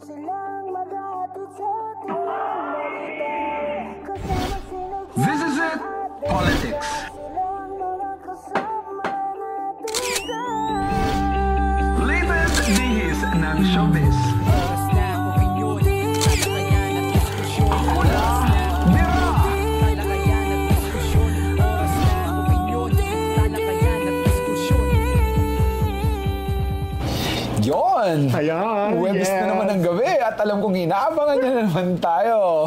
This is it, politics. Latest dihis ng showbiz. Ako na, Mira! Yon! Ayan, Webis yes. na naman ang gabi at alam kong inaabangan niya na naman tayo.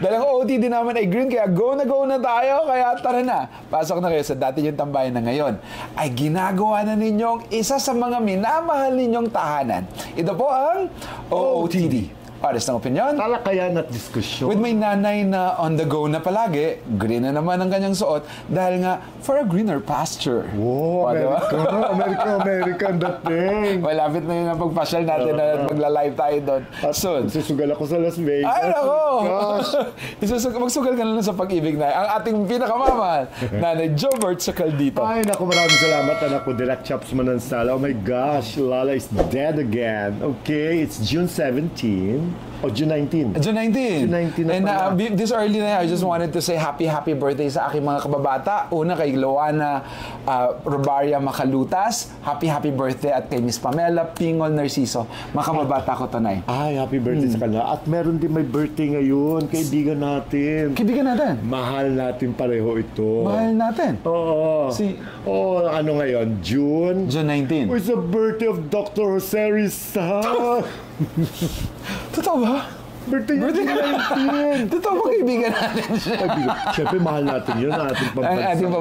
Dahil ang OOTD naman ay green, kaya go na tayo. Kaya tara na, pasok na kayo sa dati yung tambayan na ngayon. Ay ginagawa na ninyong isa sa mga minamahal ninyong tahanan. Ito po ang OOTD. Pares ng opinion. Talakayan at diskusyon. With my nanay na on the go na palagi, green na naman ang kanyang suot dahil nga for a greener pasture. Wow, diba? American dating. Malapit na yun ang pagpasyal natin na magla-live tayo doon soon. Susugal ako sa Las Vegas. Ay, nako! Gosh. Magsugal ka na lang sa pag-ibig na ang ating pinakamamahal, Nanay Jobert sa Caldito. Ay, naku, maraming salamat, anak ko. Direct Chops Manansala. Oh my gosh, Lala is dead again. Okay, it's June 17. O, June 19. June 19. June 19 na And pala. this early na, I just wanted to say happy birthday sa aking mga kababata. Una kay Loana Robaria Macalutas. Happy birthday. At kay Miss Pamela Pingol Narciso. Mga kababata ko tunay. Ay, happy birthday sa kanila. At meron din may birthday ngayon, kaibigan natin. Kaibigan natin. Mahal natin pareho ito. Mahal natin. Oo. Oo, ano ngayon? June? June 19. It's the birthday of Dr. Jose Rizal. Totoo ba? Birthday niya June 19. Totoo ba kaibigan natin siya? Siyempre, mahal natin yun. Ating Ang ating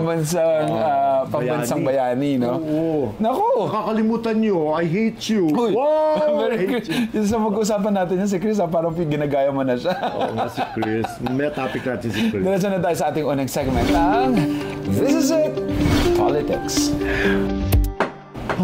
pambansang bayani, no? Oo. Naku! Nakakalimutan nyo, I hate you. Uy! Wow! I hate you. Yung sa mag-usapan natin yan, si Chris, parang ginagaya mo na siya. Oo nga si Chris. May topic natin si Chris. Diretso na tayo sa ating unang segment ng This is it, Politics.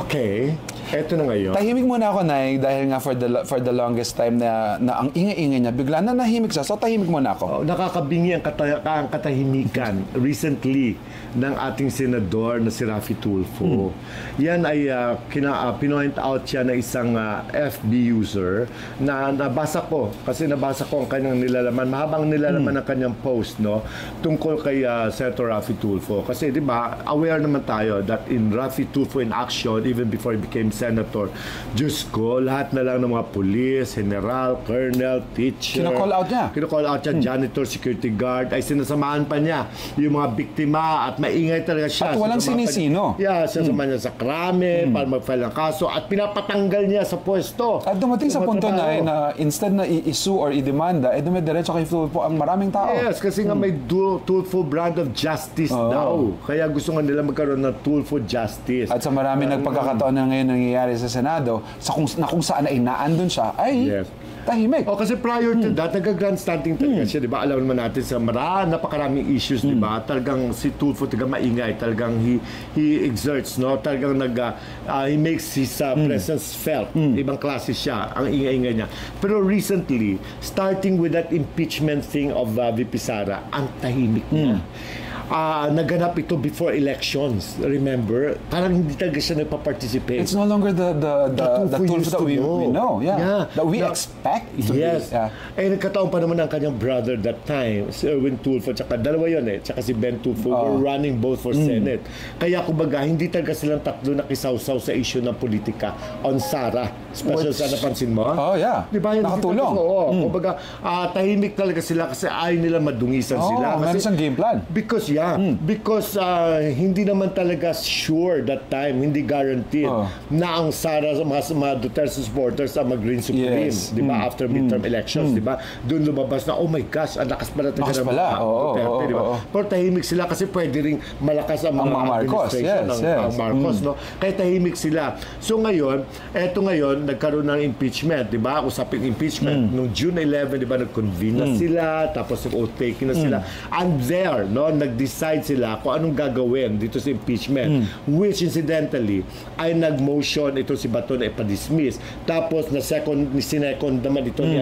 Okay. Eto na ngayon. Tahimik muna ako, Nay, dahil nga for the longest time na ang ingay-ingay niya, bigla na nahimik siya. So, tahimik muna ako. Nakakabingi ang katahimikan recently ng ating senador na si Raffy Tulfo. Yan ay pinoint out siya na isang FB user na nabasa ko. Kasi nabasa ko ang kanyang nilalaman. Mahabang nilalaman ng kanyang post, no? Tungkol kay Senator Raffy Tulfo. Kasi, di ba, aware naman tayo that in Raffy Tulfo in action, even before he became senator, Diyos ko, lahat na lang ng mga pulis, general, colonel, teacher. Kina-call out niya. Kina-call out siya, janitor, security guard, ay sinasamahan pa niya yung mga biktima at maingay talaga siya. At walang sinisino. Sinasamahan niya sa krame para mag-file ng kaso at pinapatanggal niya sa pwesto. At dumating sa punto na instead na i-sue or i-demanda, dumidiretso kay Tulfo ang maraming tao. Yes, kasi nga may Tulfo brand of justice daw. Kaya gusto nga nila magkaroon ng Tulfo justice. At sa maraming nagpagkakataon na ngayon nangyayari sa Senado, kung saan ay naandun siya, ay tahimik. Kasi prior to that, nag-grandstanding talaga siya, di ba? Alam naman natin sa napakaraming issues, di ba? Talagang si Tulfo talagang maingay, talagang he exerts, no? Talagang he makes his presence felt. Ibang klase siya, ang ingay-ingay niya. Pero recently, starting with that impeachment thing of VP Sara, ang tahimik niya. Naganap ito before elections, remember? Parang hindi talaga siya nagpa-participate. It's no longer the Tulfo that we know. That we expect to be. Nagkataon pa naman ang kanyang brother that time, si Erwin Tulfo, tsaka dalawa yun tsaka si Ben Tulfo were running both for Senate. Kaya kumbaga, hindi talaga silang tatlo nakisawsaw sa issue ng politika on Sara. Special sa napansin mo? Di ba? Nakatulong. Kumbaga, tahimik talaga sila kasi ayaw nila madungisan sila. Meron siyang game plan. Because hindi naman talaga sure that time, hindi guaranteed na ang Sara, mga Duterte supporters ang mag-reign supreme, di ba? After midterm elections, di ba? Doon lumabas na, oh my gosh, ang lakas pala talaga ng mga Duterte, di ba? Pero tahimik sila kasi pwede ring malakas ang mga administration ng Marcos, no? Kaya tahimik sila. So ngayon, nagkaroon ng impeachment, di ba? Usaping impeachment. Noong June 11, di ba, nag-convene na sila, tapos nag-oath taking na sila. And there, no, nag-decide sila kung anong gagawin dito sa impeachment, which incidentally ay nag-motion ito si Bato na ipa-dismiss. Tapos sinecond naman ito ni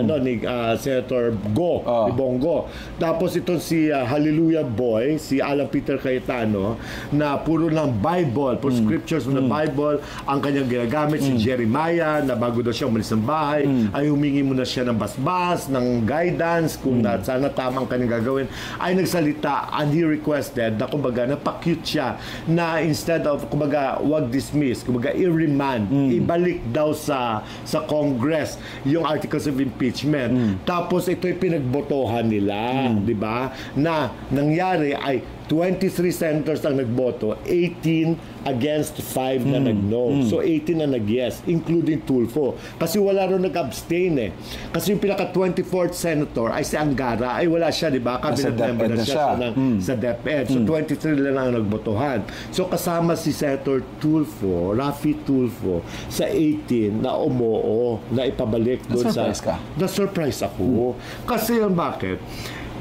Senator ni Bongo. Tapos ito si Hallelujah Boy, si Alan Peter Cayetano, na puro lang Bible, puro scriptures from the Bible ang kanyang ginagamit. Si Jeremiah na bago daw siya umalis ng bahay, ay humingi muna siya ng basbas, ng guidance, kung sana tamang kanyang gagawin, ay nagsalita and he requested na kumbaga napakute siya na instead of kumbaga wag dismiss, kumbaga i-remand, ibalik daw sa Congress yung articles of impeachment. Tapos ito'y pinagbotohan nila, di ba? Na nangyari ay 23 senators ang nagboto, 18 against 5 na nag-no. So 18 na nag-yes, including Tulfo. Kasi wala rin nag-abstain eh. Kasi yung pinaka-24th senator ay si Angara, ay wala siya, di ba? Cabinet member na siya sa DepEd. So 23 lang ang nagbotohan. So kasama si Senator Tulfo, Raffy Tulfo, sa 18 na umoo, na ipabalik doon sa... Na-surprise ka? Na-surprise ako. Kasi yung bakit?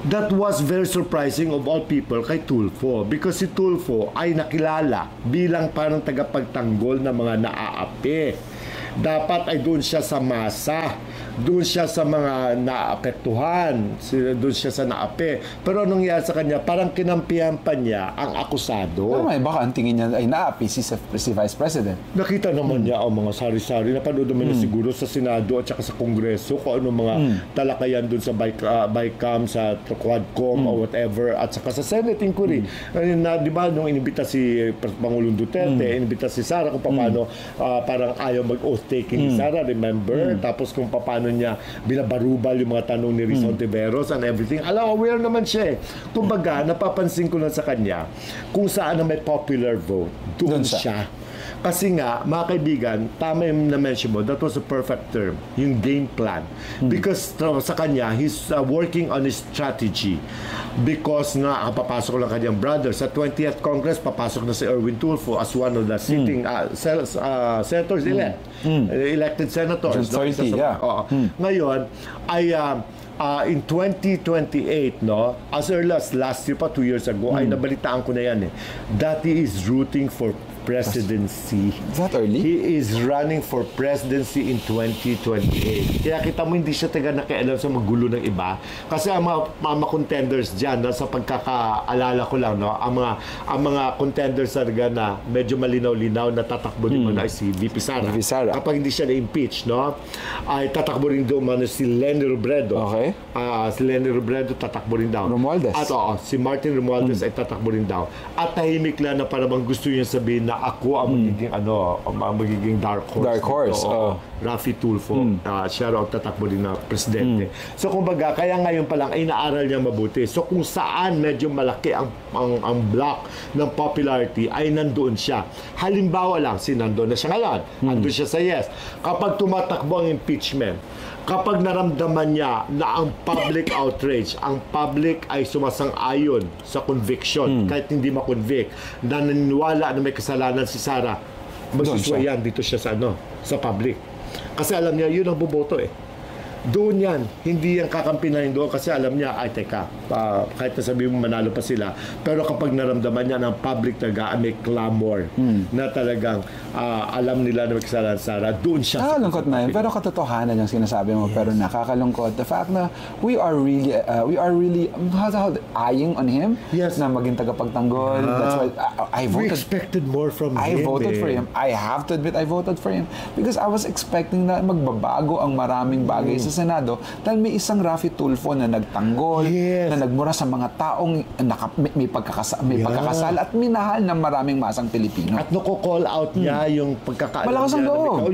That was very surprising of all people kay Tulfo because si Tulfo ay nakilala bilang parang tagapagtanggol ng mga naaapi. Dapat ay doon siya sa masa, doon siya sa mga naapektuhan, doon siya sa naapi. Pero anong nangyari sa kanya, parang kinampihan pa niya ang akusado. Pero may baka ang tingin niya ay naapi si Vice President. Nakita naman niya ang mga sari-sari, napanood naman niya siguro sa Senado at saka sa Kongreso kung ano mga talakayan doon sa BICAM, sa Quadcom o whatever, at saka sa Senate inquiry. Na, di ba, nung inimbita si Pangulong Duterte, inimbita si Sara kung paano parang ayaw mag-oath taking ni Sara, remember? Tapos kung paano niya binabarubal yung mga tanong ni Rizal Tiveros and everything. Alam, aware naman siya eh. Kumbaga, napapansin ko lang sa kanya kung saan na may popular vote, doon siya. Kasi nga, mga kaibigan, tama yung na-mention mo, that was a perfect term, yung game plan. Because sa kanya, he's working on his strategy. Because nga, papasok lang kanyang brother. Sa 20th Congress, papasok na si Erwin Tulfo as one of the sitting senators elected senators. 30, yeah. Ngayon, ay... in 2028, no, as early as last year pa, 2 years ago, ay nabalitaan ko na yan eh, that he is rooting for presidency. Is that early? He is running for presidency in 2028. Kaya kita mo hindi siya taga nakialam sa magulo ng iba. Kasi ang mga contenders dyan, no, sa pagkakaalala ko lang, no, ang mga contenders talaga na medyo malinaw-linaw na tatakbo din mo na si VP Sara. Kapag hindi siya na-impeach, no, ay tatakbo rin doon man si Leni Robredo. Okay. Si Leni Robredo tatakbo rin daw. Romualdez. At si Martin Romualdez ay tatakbo rin daw. At tahimik lang na parang gusto niya sabihin na ako ang magiging ang magiging dark horse. Dark horse. Raffy Tulfo. Siya raw tatakbo din na presidente. So kumbaga, kaya ngayon pa lang ay naaral niya mabuti. So kung saan medyo malaki ang block ng popularity ay nandoon siya. Halimbawa lang, nandoon na siya ngayon. Nandoon siya sa yes. Kapag tumatakbo ang impeachment, kapag naramdaman niya na ang public outrage, ang public ay sumasang-ayon sa conviction, kahit hindi ma-convict, na naniniwala na may kasalanan si Sara, magsuswayan dito siya sa public. Kasi alam niya, yun ang boboto eh. Doon yan, hindi yan kakampinahin doon kasi alam niya, ay teka, kahit na sabihin mo manalo pa sila, pero kapag naramdaman niya ng public talaga may clamor na talagang alam nila na may kasalanan Sara, doon siya. Nakakalungkot na yun, pero katotohanan yung sinasabi mo, pero nakakalungkot. The fact na we are really eyeing on him na maging tagapagtanggol. That's why I voted. We expected more from him. I voted for him. I have to admit, I voted for him because I was expecting na magbabago ang maraming bagay sa Senado dahil may isang Raffy Tulfo na nagtanggol, na nagmura sa mga taong may pagkakasal at minahal ng maraming masang Pilipino. At nako-call out niya yung pagkakaalam malakas ang loob.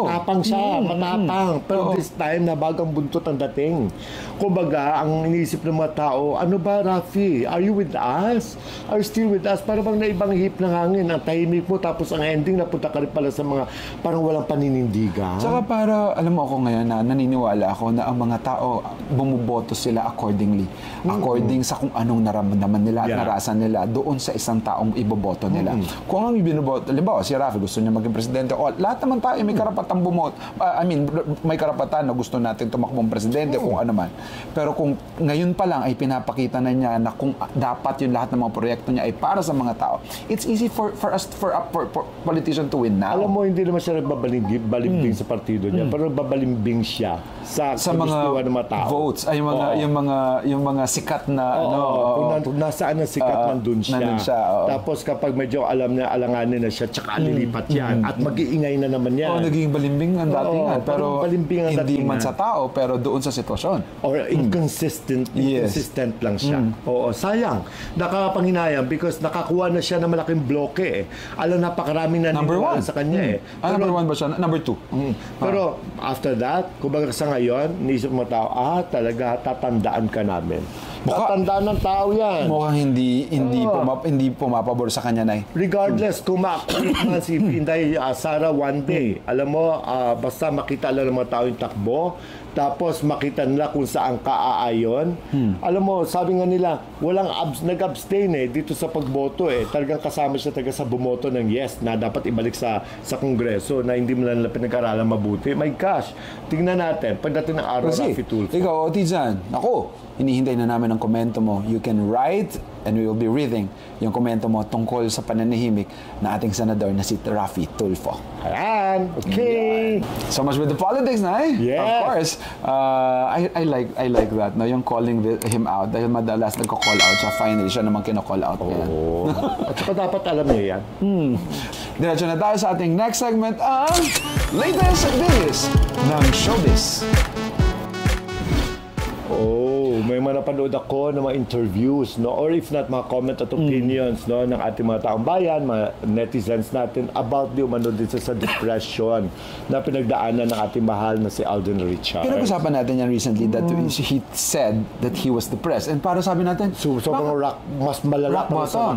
Matapang siya, matapang. Pero this time, na bagang buntot ang dating. Kumbaga, ang iniisip ng mga tao, ano ba, Raffy? Are you with us? Are you still with us? Para bang naibang hip ng hangin, ang tahimik mo, tapos ang ending, napunta ka rin pala sa mga parang walang paninindigan. Saka para, alam mo ako ngayon na naniniwala ako na ang mga tao bumuboto sila accordingly. According sa kung anong naramdaman nila at narasan nila doon sa isang taong iboboto nila. Kung ang ibinoboto, halimbawa si Raffy gusto niya maging presidente, lahat naman tayo may karapatang bumoto. May karapatan na gusto natin tumakbong presidente kung ano man. Pero kung ngayon pa lang ay pinapakita na niya na kung dapat yung lahat ng mga proyekto niya ay para sa mga tao, it's easy for politician to win now. Alam mo, hindi naman siya nagbabalimbing sa partido niya, pero nagbabalimbing siya sa mga kagustuhan ng mga tao. votes, ay yung mga sikat na Kung nasaan ang sikat, nandun siya. Tapos kapag medyo alanganin na siya, tsaka lilipat yan. At mag-iingay na naman yan. Naging balimbing ang datingan. Pero hindi man sa tao, pero doon sa sitwasyon. Or inconsistent lang siya. Oo, sayang. Nakakapanghinayang because nakakuha na siya ng malaking bloke eh. Alam, napakaraming naniniwala sa kanya eh. Number 1 ba siya? Number 2. Pero after that, kumbaga sa ngayon, niisip mo tao, talaga tatandaan ka namin. Tatandaan ng tao yan. Mukhang hindi pumapabor sa kanya, Nay. Regardless, kung makulit man si Inday Sara one day, alam mo, basta makita lang ng mga tao yung takbo, tapos makita nila kung saan ka aayon. Alam mo, sabi nga nila, nag-abstain dito sa pagboto Talagang kasama siya sa bumoto ng yes na dapat ibalik sa Kongreso na hindi mo nila pinag-aralan mabuti. My gosh, tingnan natin. Pagdating ng araw, Rafi Tulfo. Ikaw, Otizan, ako, hinihintay na namin ang komento mo. You can write and we will be reading yung komento mo tungkol sa pananahimik na ating senador na si Rafi Tulfo. Ayan, okay. So much with the politics, Nay. Yes. Of course. I like that. No? Yung calling him out. Dahil madalas nagko-call out siya. Finally, siya naman kino-call out. Oo. At saka dapat alam niya yan. Diretso na tayo sa ating next segment ang latest news ng showbiz. May manapanood ako ng mga interviews, no? Or if not, mga comment at opinions no? ng ating mga taong bayan, mga netizens natin about di umano din sa depression na pinagdaanan ng ating mahal na si Alden Richards. Pinag-usapan natin yan recently that he said that he was depressed. And para sabi natin, mas malala pa sa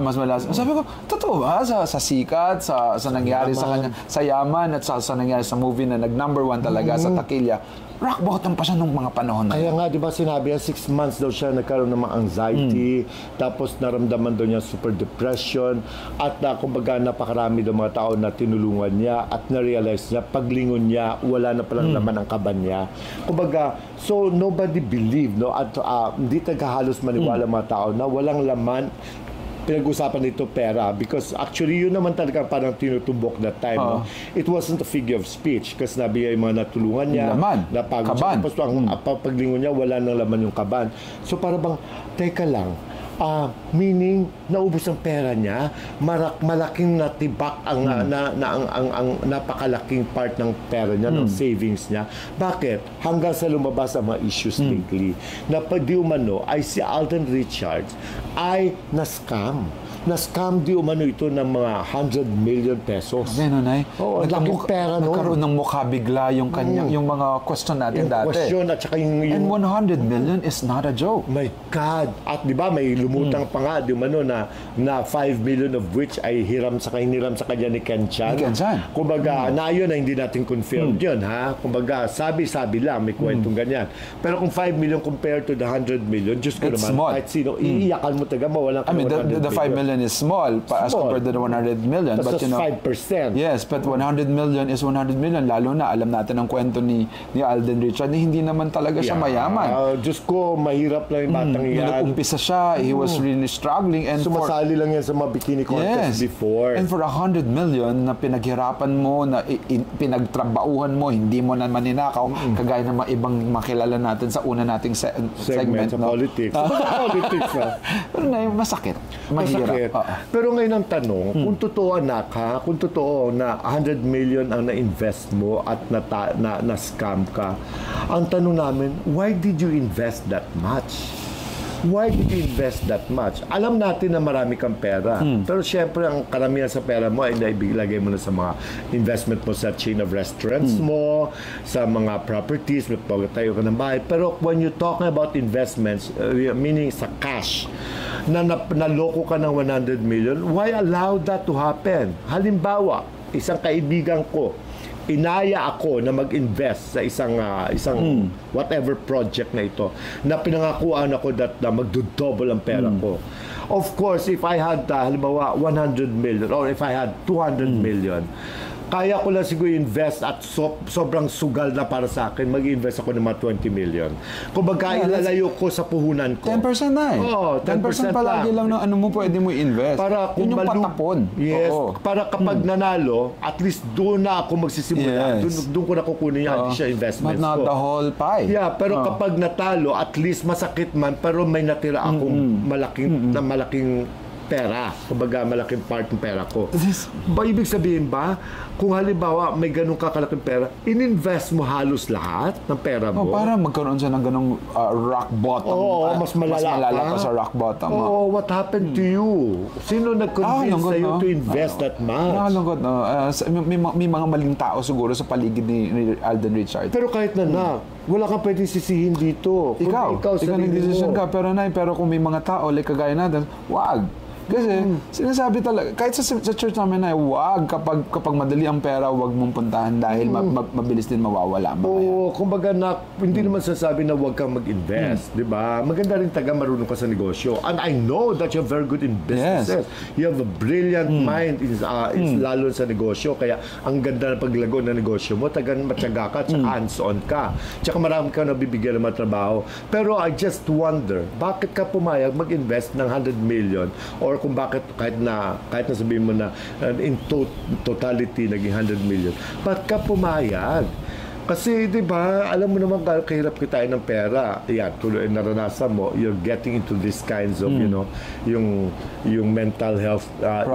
mas malala. Sabi ko, totoo ba? Sa sikat, sa nangyari sa kanya, sa yaman at sa nangyari sa movie na nag-number 1 talaga sa Takilya, rock bottom pa siya nung mga panahon na. Kaya nga, di ba sinabi yan, 6 months daw siya nagkaroon ng mga anxiety, tapos naramdaman daw niya super depression, at kumbaga napakarami daw mga tao na tinulungan niya at na-realize niya, paglingon niya, wala na palang laman ang kaban niya. Kumbaga, so nobody believed, no? At hindi halos maniwala mga tao na walang laman. Pinag-usapan nito pera because actually yun naman talaga parang tinutumbok that time. No? It wasn't a figure of speech kasi nabigay yung mga natulungan niya. Laman. Kaban. Tapos ang paglingon niya, wala nang laman yung kaban. So para bang, teka lang, meaning naubos ang pera niya, malaking natibak ang napakalaking part ng pera niya, ng savings niya. Bakit? Hanggang sa lumabas ang mga issues lately na pag di umano ay si Alden Richards ay na-scam di umano ito ng mga 100 million pesos. Ganun, Nay. Oo, laking pera nun. Nagkaroon ng mukha bigla yung kanyang, yung mga question natin dati. Question at saka yung... And 100 million is not a joke. My God! At di ba may lumutang pa nga di umano na 5 million of which ay hiniram sa kanya ni Ken Chan. Kumbaga, na yun na hindi natin confirmed yun, ha? Kumbaga, sabi-sabi lang, may kwentong ganyan. Pero kung 5 million compared to the 100 million, just ko naman, kahit sino, iiyakan mo taga mawalan ka ng 100 million. The 5 million is small as compared to the 100 million. But you know, 5%. Yes, but 100 million is 100 million. Lalo na, alam natin ang kwento ni Alden Richards na hindi naman talaga siya mayaman. Diyos ko, mahirap lang yung batang yan. Nag-umpisa siya, he was really struggling. And sumasali lang yan sa mga bikini contest before. And for 100 million na pinaghirapan mo, na pinagtrabauhan mo, hindi mo naman ninakaw, kagaya ng mga ibang makilala natin sa una nating segment. Sa politics. Sa politics, Pero na masakit. Mahirap. Pero ngayon ang tanong, kung totoo kung totoo na 100 million ang na-invest mo at na-scam ka, ang tanong namin, why did you invest that much? Why did you invest that much? Alam natin na marami kang pera. Pero syempre, ang karamihan sa pera mo ay naibigay mo na sa mga investment mo sa chain of restaurants mo, sa mga properties, magpagtayo ka ng bahay. Pero when you talking about investments, meaning sa cash, na naloko ka ng 100 million, why allow that to happen? Halimbawa, isang kaibigan ko, inaya ako na mag-invest sa isang whatever project na ito na pinangakuan ako na magdodouble ang pera ko. Of course, if I had halimbawa 100 million or if I had 200 million, kaya ko lang siguro invest at sobrang sugal na para sa akin, mag-invest ako ng mga 20 million. Kung ilalayo ko sa puhunan ko. 10% na eh. Oo, 10% palagi lang ng ano mo pwede mo invest. Para yun yung patapon. Yes. Oo. Para kapag nanalo, at least doon na ako magsisimula. Yes. Doon ko na kukunin yung additional investments But not ko. the whole pie. Yeah, pero kapag natalo, at least masakit man, pero may natira akong malaking pera. Kumbaga, malaking part ng pera ko. Ibig sabihin ba, kung halimbawa may ganun kakalaking pera, in-invest mo halos lahat ng pera mo? Para magkaroon siya ng ganung rock bottom. Oo, mas malala pa sa rock bottom. Oo, what happened to you? Sino nag-convince sa'yo to invest that much? Nakalungkot, no? May mga maling tao siguro sa paligid ni Alden Richards. Pero kahit na, wala kang pwedeng sisihin dito. Ikaw nag-decision ka, pero kung may mga tao, like kagaya natin, wag. Kasi sinasabi talaga, kahit sa church namin na wag, kapag madali ang pera, wag mong puntahan dahil mabilis din mawawala. Oo, kumbaga hindi naman sasabi na wag kang mag-invest, di ba? Maganda rin marunong ka sa negosyo. And I know that you're very good in businesses. Yes. You have a brilliant mind, lalo sa negosyo. Kaya ang ganda ng paglago ng negosyo mo, matyaga ka, tsaka hands-on ka. Tsaka marami ka nabibigyan ng mga trabaho. Pero I just wonder, bakit ka pumayag mag-invest ng 100 million or kung bakit kahit na sabihin mo na in totality naging 100 million, ba't ka pumayag? Kasi, di ba, alam mo naman kahirap kitain ng pera. Yan, tuloy naranasan mo, you're getting into these kinds of, you know, yung mental health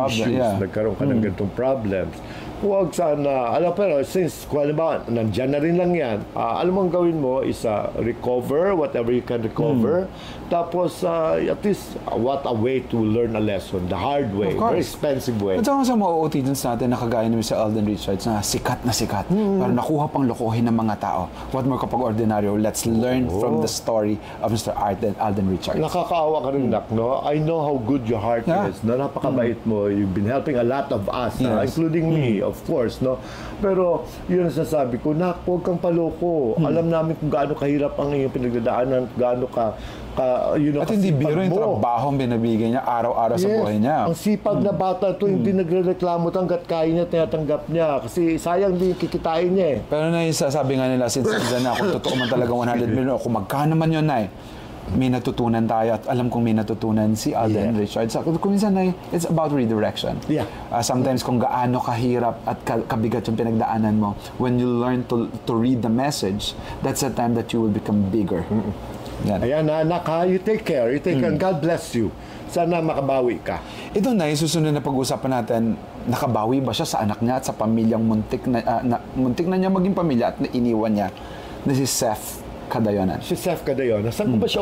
issues. Yeah. Nagkaroon ka ng ganitong problems. Huwag sana, pero since, kung halimbawa, nandyan na rin lang yan, alam mo ang gawin mo is recover, whatever you can recover. Tapos, at least, what a way to learn a lesson, the hard way, very expensive way. At saka sa mga OOTs natin, nakagaya ni Mr. Alden Richards na sikat, pero nakuha pang lokohin ng mga tao. What more kapag ordinaryo? Let's learn from the story of Mr. Alden Richards. Nakakaawa ka rin, no? I know how good your heart is. No? Napakabait mo. You've been helping a lot of us, including me, of course, no? Pero, yun ang sasabi ko, huwag kang paloko. Alam namin kung gaano kahirap ang iyong pinagdadaanan, gaano ka at hindi biro yung trabaho ang binabigay niya araw-araw sa buhay niya. Ang sipag na bata to, hindi nagre-reklamo hanggat kaya niya, tinatanggap niya. Kasi sayang din kikitain niya eh. Pero sabi nga nila, since na kung totoo man talaga 100 million, kung magkano man yun, may natutunan tayo at alam kong may natutunan si Alden Richards. Kung minsan, it's about redirection. Yeah. Sometimes kung gaano kahirap at kabigat yung pinagdaanan mo, when you learn to read the message, that's the time that you will become bigger. Yan. Ayan, anak ha, you take care. And God bless you. Sana makabawi ka. Ito na, susunod na pag-usapan natin, nakabawi ba siya sa anak niya at sa pamilyang muntik na niya maging pamilya at iniwan niya na si Seth Cadayonan. Si Seth Cadayonan. Saan ko ba siya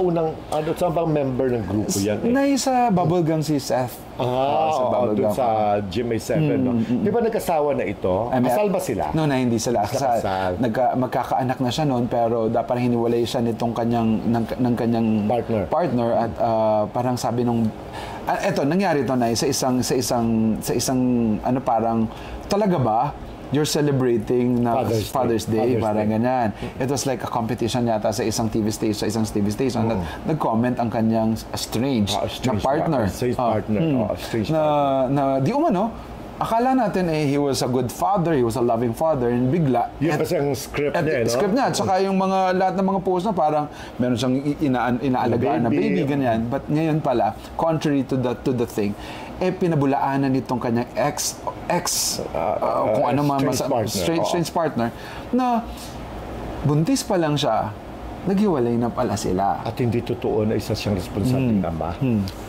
saan bang member ng grupo yan? Sa Bubblegum si Seth. Doon sa GMA7. No? Di ba nagkasawa na ito? Kasal ba sila? No, hindi sila kasal. Magkakaanak na siya noon, pero dapat hiniwalay siya nitong kanyang partner at parang sabi nung eto, nangyari ito na sa isang parang talaga ba you're celebrating na Father's Day, parang ganyan. It was like a competition yata sa isang TV station. Nag-comment ang kanyang strange na partner. Na di umano, akala natin he was a good father, he was a loving father, and bigla yun kasi ang script niya, no? Script niya, at saka yung lahat ng mga post na parang meron siyang inaalagaan na baby, ganyan. But ngayon pala, contrary to the thing, pinabulaanan nitong kanyang kung ano strange partner, na buntis pa lang siya, naghiwalay na pala sila. At hindi totoo na isa siyang responsabling ama.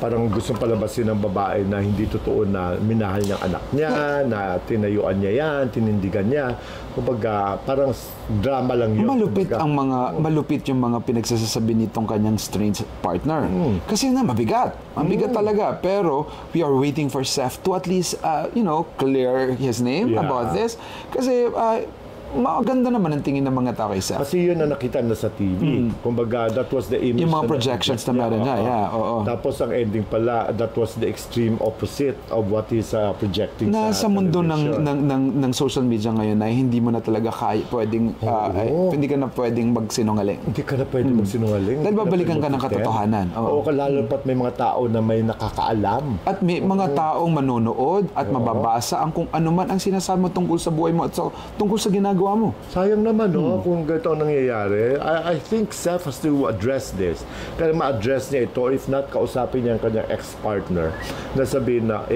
Parang gustong palabasin ng babae na hindi totoo na minahal niyang anak niya, na tinayuan niya yan, tinindigan niya. Kumbaga, parang drama lang yun. Malupit yung mga pinagsasabi nitong kanyang strange partner. Kasi mabigat talaga. Pero we are waiting for Seth to at least, clear his name about this. Kasi maganda naman ang tingin ng mga tao kay Seth. Kasi yun ang nakita na sa TV. Kumbaga, that was the image. Yung mga projections na meron niya, oo. Tapos ang ending pala, that was the extreme opposite of what he's projecting Na sa mundo ng social media ngayon ay hindi mo na talaga pwedeng, hindi ka na pwedeng magsinungaling. Hindi ka na pwedeng magsinungaling. Dahil babalikan ka ng katotohanan. Oo, lalo pat may mga tao na may nakakaalam. At may mga taong manonood at mababasa ang kung ano man ang sinasabi mo tungkol sa buhay mo at tungkol sa ginagawa mo. Sayang naman, no, kung ganito ang nangyayari. I think Seth has to address this. Kaya ma-address niya ito, if not, kausapin niya ang kanyang ex-partner na sabihin na,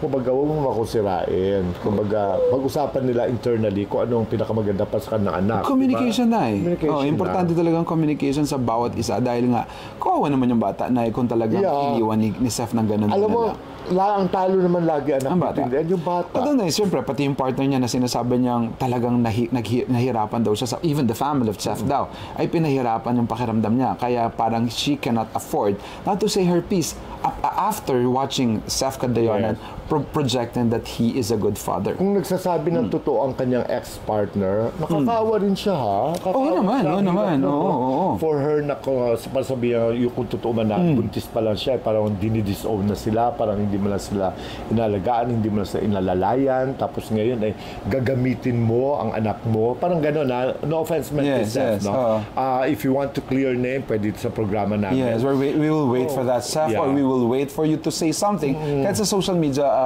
kumbaga, huwag mo ako sirain. Kumbaga, pag-usapan nila internally kung anong pinakamaganda pa sa kanilang anak. Communication diba? na Communication importante talagang communication sa bawat isa dahil nga, kawawa naman yung bata na kung talagang iniwan ni Seth ng ganun. Alam mo, ang talo naman lagi ang bata. Yung bata. At siyempre, pati yung partner niya na sinasabi niyang talagang nahirapan daw siya, even the family of Seth daw, ay pinahirapan yung pakiramdam niya. Kaya parang she cannot afford not to say her piece after watching Seth Cadayonan projecting that he is a good father. Kung nagsasabi ng totoo ang kanyang ex-partner, nakakaawa rin siya, ha? Oo naman. For her, sabihin yung kung totoo man na, buntis pa lang siya, parang dinidisown na sila, parang hindi mo na sila inalagaan, hindi mo na sila inalalayan, tapos ngayon ay gagamitin mo ang anak mo. Parang gano'n, ha? No offense meant to Seth, no? If you want to clear name, pwede sa programa namin. Yes, we will wait for that, Seth, or we will wait for you to say something. Kahit sa social media,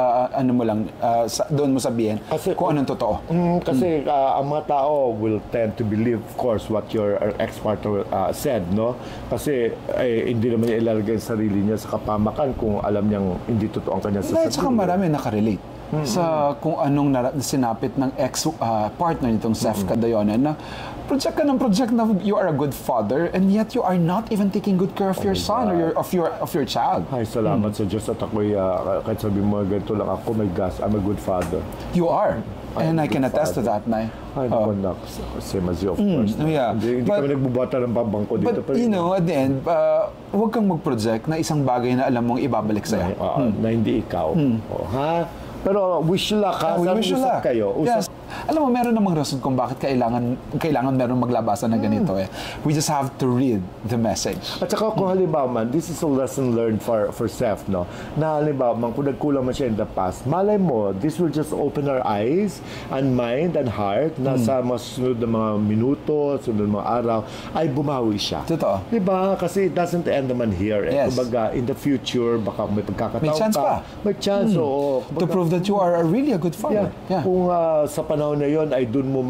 doon mo sabihin kung anong totoo. Kasi ang mga tao will tend to believe, of course, what your ex-partner said, no? Kasi hindi naman niya ilalagay ang sarili niya sa kapamakan kung alam niyang hindi totoo ang kanyang sasabihin. Saka marami nakarelate sa kung anong sinapit ng ex-partner nitong Seth Cadayonan na project ka ng project na you are a good father and yet you are not even taking good care of your son or of your child. Ay, salamat sa Diyos at ako'y kahit sabi mo ganito lang ako, my gosh, I'm a good father. You are. And I can attest to that, Nay. Ay, naman na. Same as you, of course. Hindi kami nagbubata ng babangko dito. But, at the end, huwag kang mag-project na isang bagay na alam mong ibabalik sa'yo. Na hindi ikaw. Ha? Pero wish you luck, ha? Wish you luck. Kayo. Yes. Alam mo, meron namang rason kung bakit kailangan meron maglabasan ng ganito. We just have to read the message. At saka kung halimbawa man, this is a lesson learned for Seth, no? Na halimbawa man, kung nagkulang man siya in the past, malay mo, this will just open our eyes and mind and heart na sa mga susunod na mga minuto, susunod na mga araw, ay bumawi siya. Totoo. Diba? Kasi it doesn't end naman here. Yes. Kumbaga, in the future, baka may pagkakataon may chance ka. May chance, oo. To prove that you are really a good father. Yeah. Kung sa panahon na yon ay doon mo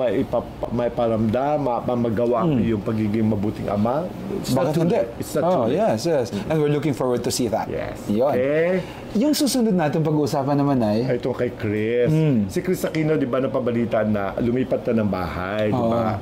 maiparamdam, magawa yung pagiging mabuting ama. Bakit hindi? It's not too late. Yes. And we're looking forward to see that. Yes. Yun. Okay. Yung susunod natin pag-uusapan naman ay ito kay Chris. Si Chris Aquino, di ba, napabalitaan na lumipat na ng bahay, di ba?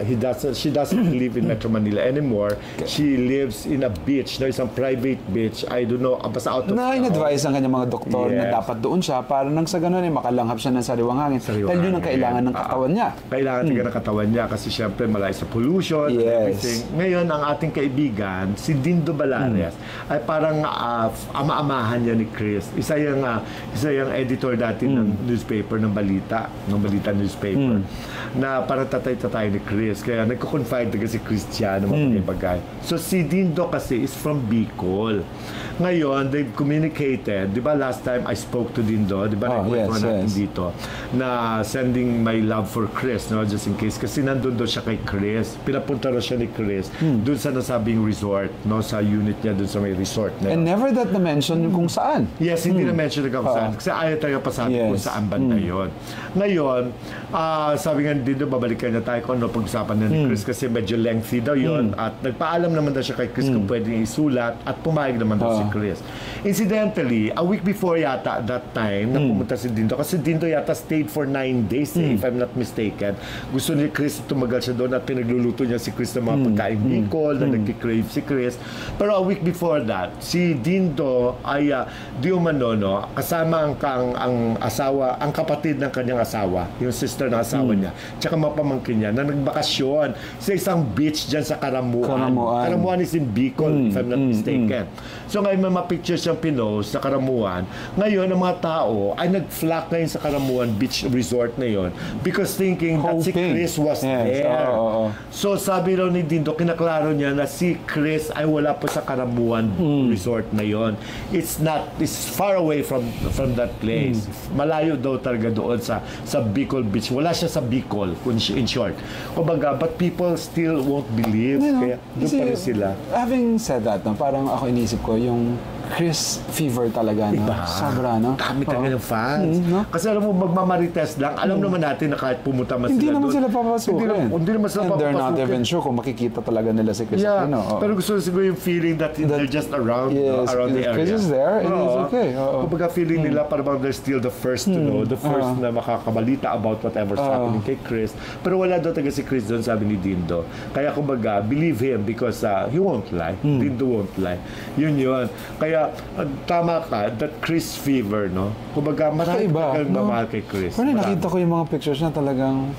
She doesn't live in Metro Manila anymore. She lives in a beach, no, isang private beach. I don't know, basta out of in-advise ng kanyang mga doktor na dapat doon siya para nang sa ganun ay makalanghap siya ng sariwang hangin. Dahil yun ang kailangan ng katawan niya. Kailangan talaga ng katawan niya kasi syempre malayo sa pollution and everything. Ngayon, ang ating kaibigan, si Dindo Balares, ay parang ama-amahan niya ni Chris. Isa yung editor dati ng newspaper, ng balita newspaper, na parang tatay-tatay ni Chris. Kaya nagko-confide talaga si Cristiano mga bagay. So si Dindo kasi is from Bicol. Ngayon, they've communicated, di ba last time I spoke to Dindo, di ba natin dito, na sending my love for Chris, no, just in case, kasi nandun doon siya kay Chris. Pinapunta rin siya ni Chris doon sa nasabing resort, no, sa unit niya doon sa may resort na And never that na-mention kung saan. Yes, hindi na-mention kung saan. Kasi ayaw tayo pasabi kung saan banda yun. Ngayon, sabi nga dito, babalikan na tayo kung ano pag-usapan na ni Chris kasi medyo lengthy daw yun. At nagpaalam naman daw siya kay Chris kung pwedeng isulat at pumayag naman daw si Chris. Incidentally, a week before yata that time, na pumunta si Dindo, kasi Dindo yata stayed for 9 days, if I'm not mistaken. Gusto ni Chris tumagal siya doon at pinagluluto niya si Chris ng mga pagkain Bicol, na nagkikrave si Chris. Pero a week before that, si Dindo ay di umano, no, kasama ang asawa, ang kapatid ng kanyang asawa, yung sister ng asawa niya. tsaka mga pamangkin niya na nagbakasyon sa isang beach dyan sa Karamuan. Karamuan is in Bicol, if I'm not mistaken. So ngayon may mga pictures siyang pinost sa Karamuan. Ngayon, ang mga tao ay nag-flock ngayon sa Karamuan Beach Resort na yon because thinking that si Chris was there. So sabi raw ni Dindo, kinaklaro niya na si Chris ay wala po sa Karamuan Resort na yon. It's far away from that place. Malayo daw talaga doon sa Bicol Beach. Wala siya sa Bicol, in short. Kumbaga, but people still won't believe. Kaya doon pa rin sila. Having said that, no, parang ako inisip ko, yung Chris fever talaga, no? Iba. Sobra, no? Kami talaga ng fans. No? Kasi alam mo, magmamarites lang. Alam naman natin na kahit pumunta man hindi sila naman doon. sila papasukin. Hindi naman sila papasukin. And they're not even sure kung makikita talaga nila si Chris Aquino. Pero gusto siguro yung feeling that they're just around around the area. Chris is there and it's okay. Kumbaga feeling nila parang they're still the first to know, the first na makakabalita about whatever's happening kay Chris. Pero wala daw talaga si Chris doon, sabi ni Dindo. Kaya kumbaga, believe him because he won't lie. Dindo won't lie. Yun. Kaya tama ka, that Chris fever, no? Kumbaga, marami talagang mamahal kay Chris. Pero nakita ko yung mga pictures na talagang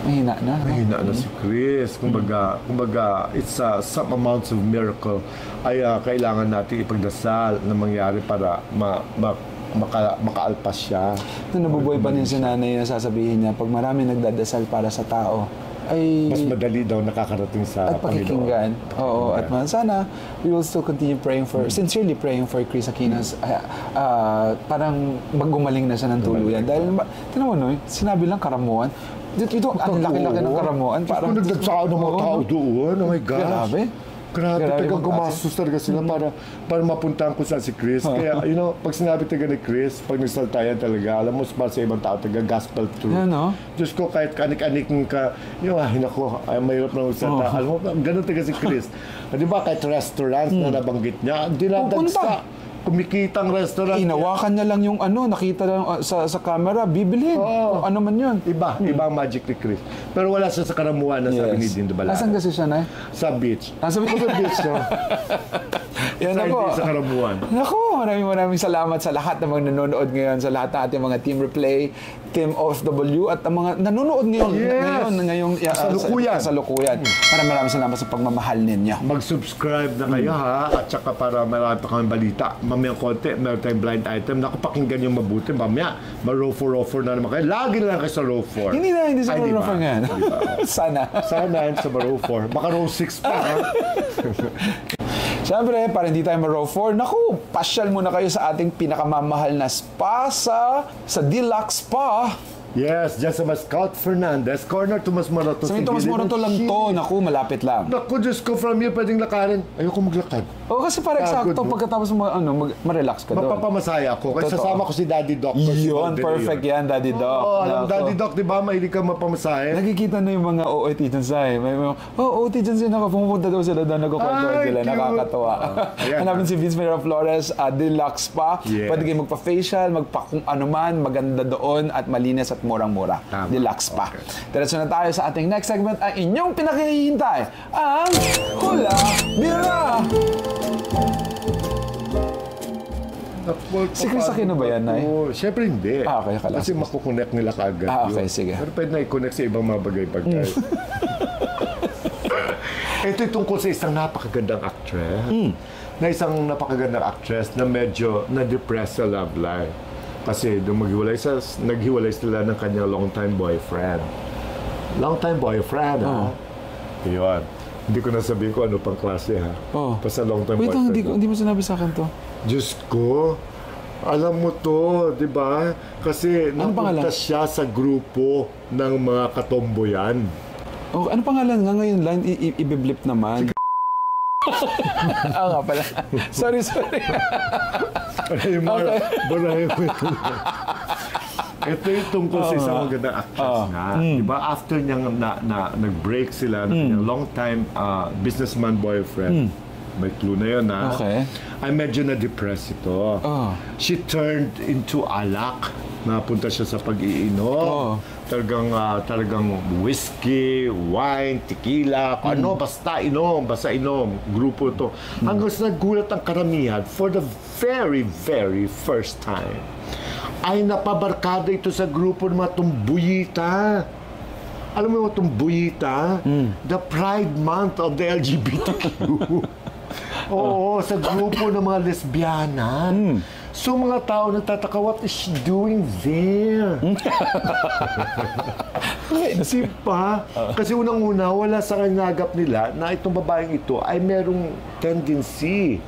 mahina na. Mahina na si Chris. Kumbaga, it's some amounts of miracle ay kailangan natin ipagdasal na mangyari para makaalpas siya. Nabubuhay pa din si nanay na sasabihin niya, pag marami nagdadasal para sa tao, ay mas madali daw nakakarating sa at pakikinggan. Oo, at sana we will still continue praying sincerely praying for Chris Aquino's parang gumaling na siya ng tuluyan. Dahil, tinan mo, no, sinabi lang Karamuan. Ito, ang laki-laki ng Karamuan. Parang nagdagsaan ng mga tao doon. Oh my gosh. Grabe, talagang gumastos talaga sila para mapuntahan ko saan si Chris. Kaya, pag sinabi talaga ni Chris, pag nagsalta yan talaga, alam mo, para sa ibang tao, talaga gospel truth. Diyos ko, kahit kanik-anik ka, nako, ay mahirap na magsalta. Alam mo, ganun talaga si Chris. Di ba, kahit restaurants na nabanggit niya, dinadagsa. Kumikitang restaurant. Inawakan niya lang yung nakita lang sa camera, bibilhin. Ano man yun. Iba ang magic ni Chris. Pero wala siya sa Karamuan na sabi ni Dindo Balada. Asan kasi siya, Nay? Sa beach. Sa beach, no? Yan ako. Sa Karamuan. Naku, maraming salamat sa lahat ng mga nanonood ngayon, sa lahat ng ating mga Team Replay, Team OFW, at ang mga nanonood ngayong kasalukuyan. Maraming salamat sa pagmamahal ninyo. Mag-subscribe na kayo, ha? At saka para marami pa kami balita. Mamayang konti, meron tayong blind item. Naku, pakinggan yung mabuti. Mamaya, ma-row4 na naman kayo. Lagi na lang kayo sa row4. Hindi sa row4 nga. Sana sa row4. Baka row 6 pa, ha? Siyempre, para hindi tayo ma-row 4, naku, pasyal muna kayo sa ating pinakamamahal na spa sa Deluxe Spa. Yes, dyan sa Mascot Fernandez, corner Tomas Morato. Sa Tomas Morato lang to, naku, malapit lang. Naku, Diyos ko, from here, pwedeng lakarin. Ayoko maglakad. Kasi para eksakto, pagkatapos mo, ma-relax ka doon. Mapapamasaya ako. Kasi sasama ko si Daddy Doc. Yun, perfect yan, Daddy Doc. Alam, Daddy Doc, di ba, mahilig ka mapamasaya? Nakikita na yung mga OOT dyan sa'yo. OOT dyan sila, pumupunta daw sila doon, nagkukwentuhan sila, nakakatawa. Hanapin si Vince Miraflores, Deluxe Spa. Pwede kayo magpa-facial, magpa-kung ano man, maganda doon, at malinis at murang-mura. Deluxe Spa. Diretso na tayo sa ating next segment, ang inyong pinakihintay, ang Hula Bira! Si Chris Aquino ba yan, Nay? Siyempre hindi. Okay, kasi makukonect nila kaagad okay, sige. Pero pwede na i-connect sa ibang mga bagay-bagay. Ito'y tungkol sa isang napakagandang actress. Na isang napakagandang actress na medyo na-depress sa love life. Kasi nung naghiwalay sila ng kanyang long-time boyfriend. Long-time boyfriend, ha? Yun. Hindi ko nasabihin ko ano pang klase, ha? Basta long-time boyfriend. Wait, hindi mo sinabi sa akin to. Diyos ko, alam mo to, di ba? Kasi napunta siya sa grupo ng mga katomboyan. Ano pangalan nga ngayon? Line, i-blip naman. Nga pala. Sorry. Ito yung tungkol sa isang magandang actress nga. Diba? After niyang nag-break sila ng long-time businessman boyfriend, may clue na yun, ha? Okay. Ay medyo na-depress ito. She turned into alak. Napunta siya sa pag-iinom. Talagang whiskey, wine, tequila, basta inom. Grupo to. Hanggang sa nagulat ang karamihan for the very, very first time ay napabarkada ito sa grupo ng mga tumbuyita. Alam mo itong Buyita, the Pride Month of the LGBTQ. Oo, sa grupo ng mga lesbiana. So mga tao nagtataka, what is she doing there? Diba? Kasi unang-una, wala sa kanagap nila na itong babaeng ito ay merong tendency.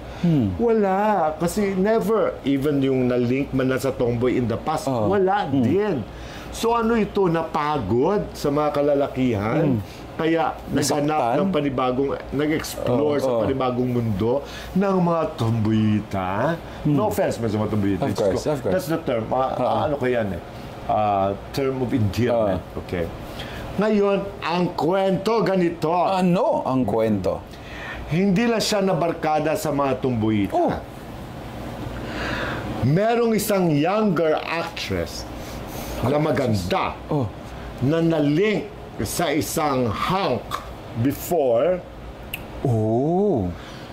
Wala. Kasi never, even yung na-link man na sa tomboy in the past, wala din. So ano ito, napagod sa mga kalalakihan? Kaya naghanap ng panibagong, nag-explore sa panibagong mundo ng mga tumbuyita. No offense man sa mga tumbuyita. Of course. That's the term. Ano ko yan eh? Term of endearment. Okay. Ngayon, ang kwento ganito. Ano ang kwento? Hindi lang siya nabarkada sa mga tumbuyita. Merong isang younger actress na maganda na nalink sa isang hunk before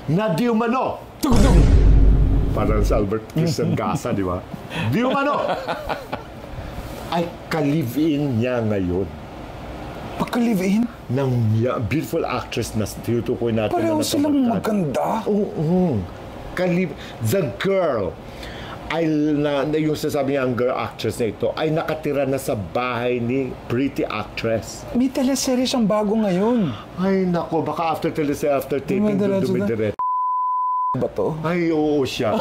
na di umano. Parang sa Albert Christian Casa, di ba? Di umano ay ka-live-in niya ngayon. Pagka-live-in? Ng beautiful actress na tinutukoy natin. Pareho na silang maganda. Oo. The girl ay yung sasabi niya, ang girl actress na ito ay nakatira na sa bahay ni pretty actress. May teleserye siyang bago ngayon. Ay nako, baka after teleserye, after taping, dumidiret. Ba to? Ay, oo siya.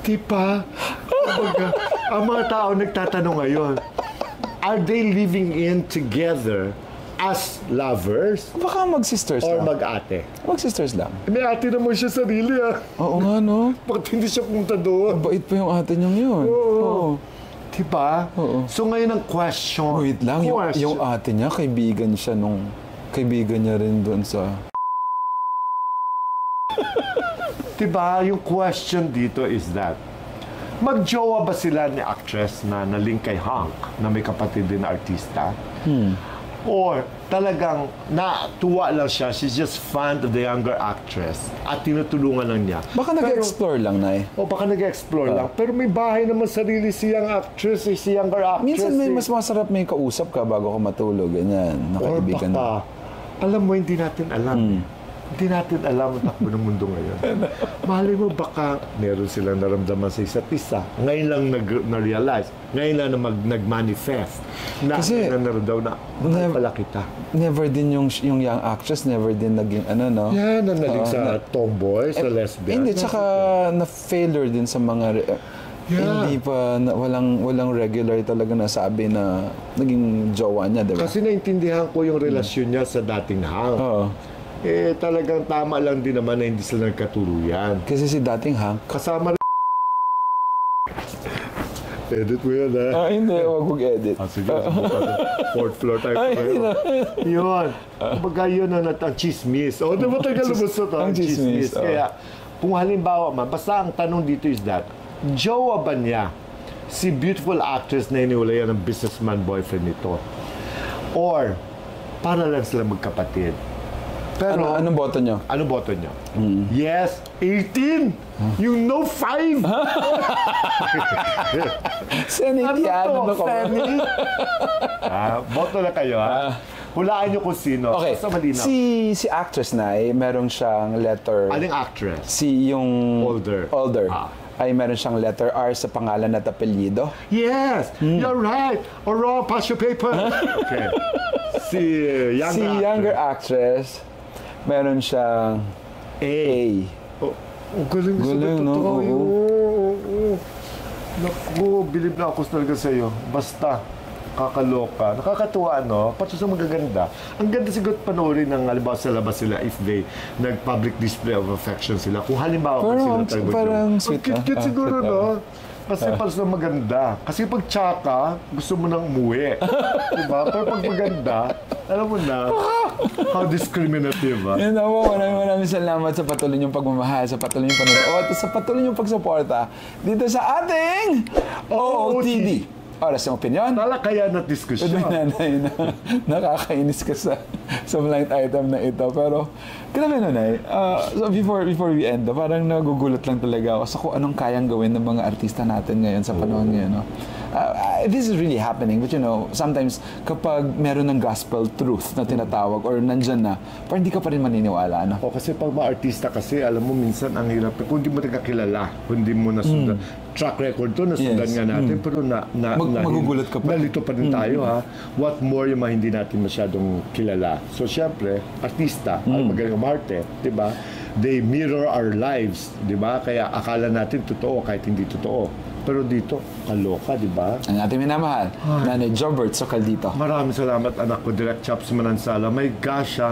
Diba? Ang mga tao nagtatanong ngayon, are they living in together as lovers Baka mag-sisters or lang. mag-ate? Mag-sisters lang. May ate naman siya sarili Oo nga, no? Bakit hindi siya pumunta doon? Bait pa yung ate niyang yun. Oo. Diba? Oo. So ngayon ang question. Wait lang, yung ate niya, kaibigan siya nung... Kaibigan niya rin doon sa... Diba? Yung question dito is that, magjowa ba sila ni actress na nalink kay Hank, na may kapatid din na artista? Or talagang natuwa lang siya, she's just fan of the younger actress at tinutulungan lang niya. Baka nag-explore lang, Nay. O baka nag-explore lang. Pero may bahay naman sarili si young actress, si younger actress. Minsan may mas masarap may kausap ka bago ka matulog, ganyan. Or Nakaibigan baka, alam mo, hindi natin alam. Hindi natin alam ang takbo ng mundo ngayon. Malay mo, baka meron silang naramdaman sa isa't isa. Ngayon lang na-realize. Ngayon lang na nag-manifest. Na Kasi, daw na, mahal pala kita. Never din yung young actress, never din naging ano, no? Yan, nanalig sa tomboy, sa lesbian. Hindi, tsaka na-failure din sa mga... Hindi pa, walang regular talaga nasabi na naging jowa niya, diba? Kasi naintindihan ko yung relasyon niya sa dating Hank. Oo. Talagang tama lang din naman na hindi sila nagkatuluyan. Kasi si dating Hank... Kasama rin. Edit mo yun, hindi, wag mong edit. Sige, fourth floor tayo. Yun. Kumbaga yun ang chismis. O, diba tayo lumusot ang chismis. Kaya, kung halimbawa man, basta ang tanong dito is that, jowa ba niya si beautiful actress na iniwalayan ng businessman boyfriend nito? Or, para lang sila magkapatid? Pero, anong boto nyo? Anong boto nyo? Yes, 18! Yung no 5! Senate yan. Ano to? Senate? Boto na kayo, ha? Hulaan nyo kung sino. Okay, Sa malinaw. si actress na meron siyang letter... Aling actress? Si yung... Older. Ay meron siyang letter R sa pangalan at apelyido. Yes! You're right! Aurora, pass your paper! Okay. Si younger actress, meron siyang A. Galing no? Oo. Naku, bilib na ako talaga sa'yo. Basta, kakaloka. Nakakatuwa, no? Pati sa magaganda. Ang ganda siguro panoorin ng halimbawa sa labas sila if they nag-public display of affection sila. Kung halimbawa parang sweet na. Cute siguro, no? Kasi para sa maganda. Kasi pag tsaka, gusto mo nang umuwi. Diba? Pero pag maganda, alam mo na, how discriminative, ha? Yun ako, maraming salamat sa patuloy niyong pagmamahal, sa patuloy niyong panonood, at sa patuloy niyong pagsuporta dito sa ating OOTD. oras ng opinion. Talakayan at diskusyon. Nanay na nakakainis ka sa blind item na ito. Pero, grabe nanay. So before we end, parang nagugulat lang talaga ako sa kung anong kayang gawin ng mga artista natin ngayon sa panahon ngayon. No? This is really happening. But sometimes kapag meron ng gospel truth na tinatawag or nandyan na, parang hindi ka pa rin maniniwala. No? O kasi pag mga artista kasi, alam mo minsan ang hirap. Kung hindi mo nakakilala, kung hindi mo nasundan. Track record to, nasundan nga natin, pero magugulat ka pa. Nalito pa rin tayo, ha? What more yung mga hindi natin masyadong kilala. So, syempre, artista, magaling umarte, di ba? They mirror our lives, di ba? Kaya akala natin totoo kahit hindi totoo. Pero dito, kaloka, di ba? Ang ating minamahal, Nanay Jobert Socaldito. Maraming salamat, anak ko, Direct Chops Manansala. My gosh,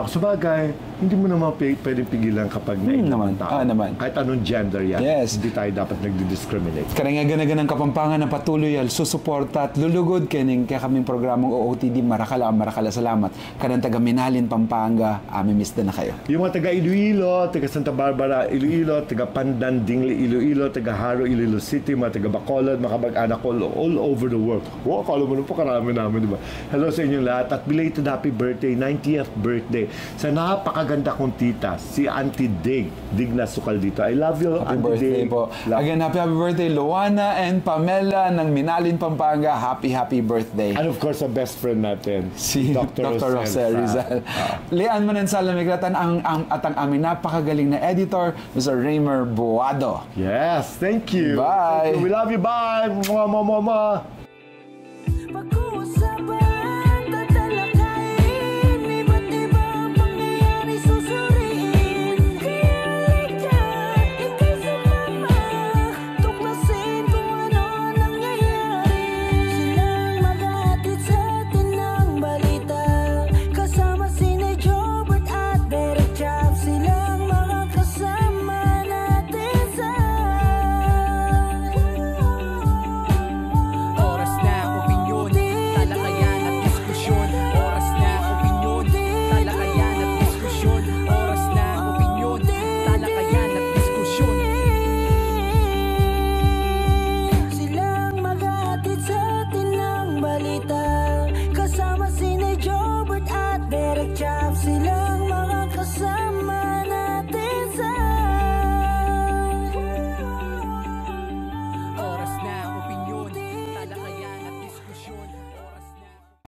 sabagay, hindi mo naman pwedeng pigilan kapag naman. Naman. Kahit anong gender yan. Yes. Hindi tayo dapat nagdi-discriminate. Karangaganagan ng Kapampangan na patuloy al susuporta at lulugod kining kaya kaming programang OOTD. Marakala salamat. Kanang taga Minalin, Pampanga, miss na kayo. Yung mga taga Iloilo, taga Santa Barbara, Iloilo, taga Pandan, Dingley, Iloilo, taga Haro, Iloilo City, mga taga Bacolod, mga kamag-anak ko all over the world. Wow, akala mo na po karami namin, di ba? Hello sa inyong lahat at belated happy birthday, 90th birthday. Sa napakaganda kong tita, si Auntie Digna Socaldito. I love you, Happy Auntie birthday Dig. po. Again, happy birthday, Luana and Pamela ng Minalin, Pampanga. Happy birthday. And of course, ang best friend natin, Si Dr. Rosel Rizal. Lian Manansala Migratan at ang aming napakagaling na editor, Mr. Raymer Buado. Yes, thank you. Bye. Thank you. We love you. Bye. Mwah, mwah, mwah, mwah. Pag-uusapan